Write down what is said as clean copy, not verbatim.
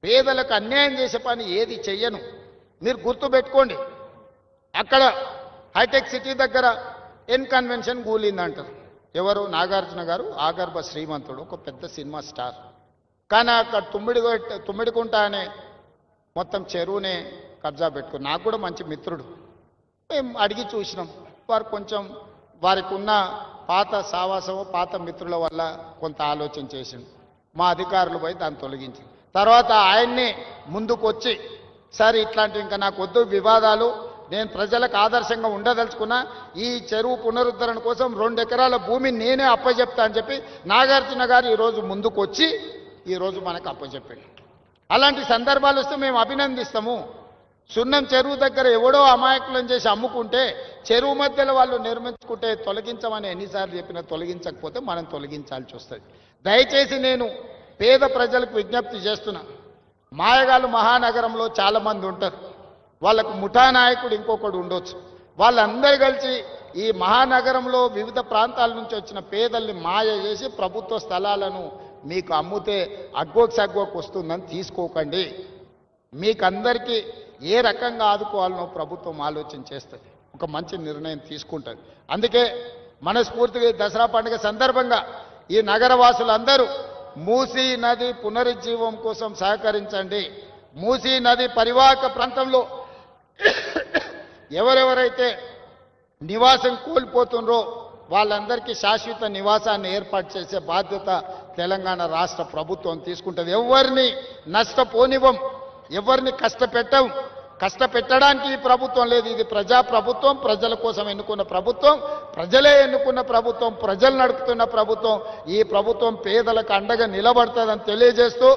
పేదలకు అన్యాయం చేసే పని ఏది చెయ్యను. మీరు గుర్తుపెట్టుకోండి, అక్కడ హైటెక్ సిటీ దగ్గర ఎన్ కన్వెన్షన్ కూలిందంటారు. ఎవరు? నాగార్జున గారు, ఆగర్భ శ్రీమంతుడు, ఒక పెద్ద సినిమా స్టార్. కానీ అక్కడ తుమ్మిడికుంట అనే మొత్తం చెరువునే కబ్జా పెట్టుకుని, నాకు కూడా మంచి మిత్రుడు. మేము అడిగి చూసినాం. వారు కొంచెం వారికి ఉన్న పాత సావాసము, పాత మిత్రుల వల్ల కొంత ఆలోచన చేసింది. మా అధికారులు పోయి దాన్ని తొలగించింది. తర్వాత ఆయన్నే ముందుకు వచ్చి, సార్ ఇట్లాంటివి ఇంకా నాకు వద్దు వివాదాలు, నేను ప్రజలకు ఆదర్శంగా ఉండదలుచుకున్నా, ఈ చెరువు పునరుద్ధరణ కోసం 2 ఎకరాల భూమిని నేనే అప్పచెప్తా అని చెప్పి నాగార్జున గారు ఈరోజు ముందుకు వచ్చి ఈరోజు మనకు అప్పచెప్పాడు. అలాంటి సందర్భాలు వస్తే మేము అభినందిస్తాము. సున్నం చెరువు దగ్గర ఎవడో అమాయకులను చేసి అమ్ముకుంటే, చెరువు మధ్యలో వాళ్ళు నిర్మించుకుంటే తొలగించమని ఎన్నిసార్లు చెప్పినా తొలగించకపోతే మనం తొలగించాల్సి వస్తుంది. దయచేసి నేను పేద ప్రజలకు విజ్ఞప్తి చేస్తున్నా. మాయగాళ్ళు మహానగరంలో చాలామంది ఉంటారు. వాళ్ళకు ముఠా నాయకుడు ఇంకొకడు ఉండొచ్చు. వాళ్ళందరూ కలిసి ఈ మహానగరంలో వివిధ ప్రాంతాల నుంచి వచ్చిన పేదల్ని మాయ చేసి ప్రభుత్వ స్థలాలను మీకు అమ్ముతే అగ్గోకి సగ్గోకి వస్తుందని తీసుకోకండి. మీకందరికీ ఏ రకంగా ఆదుకోవాలనో ప్రభుత్వం ఆలోచన చేస్తుంది, ఒక మంచి నిర్ణయం తీసుకుంటుంది. అందుకే మనస్ఫూర్తిగా దసరా పండుగ సందర్భంగా ఈ నగరవాసులందరూ మూసీ నది పునరుజ్జీవం కోసం సహకరించండి. మూసీ నది పరివాహక ప్రాంతంలో ఎవరెవరైతే నివాసం కోల్పోతుండ్రో వాళ్ళందరికీ శాశ్వత నివాసాన్ని ఏర్పాటు చేసే బాధ్యత తెలంగాణ రాష్ట్ర ప్రభుత్వం తీసుకుంటుంది. ఎవరిని నష్టపోనివ్వం, ఎవరిని కష్టపెట్టడానికి ఈ ప్రభుత్వం లేదు. ఇది ప్రజా ప్రభుత్వం, ప్రజల కోసం ఎన్నుకున్న ప్రభుత్వం, ప్రజలే ఎన్నుకున్న ప్రభుత్వం, ప్రజలు నడుపుతున్న ప్రభుత్వం. ఈ ప్రభుత్వం పేదలకు అండగా నిలబడుతుందని తెలియజేస్తూ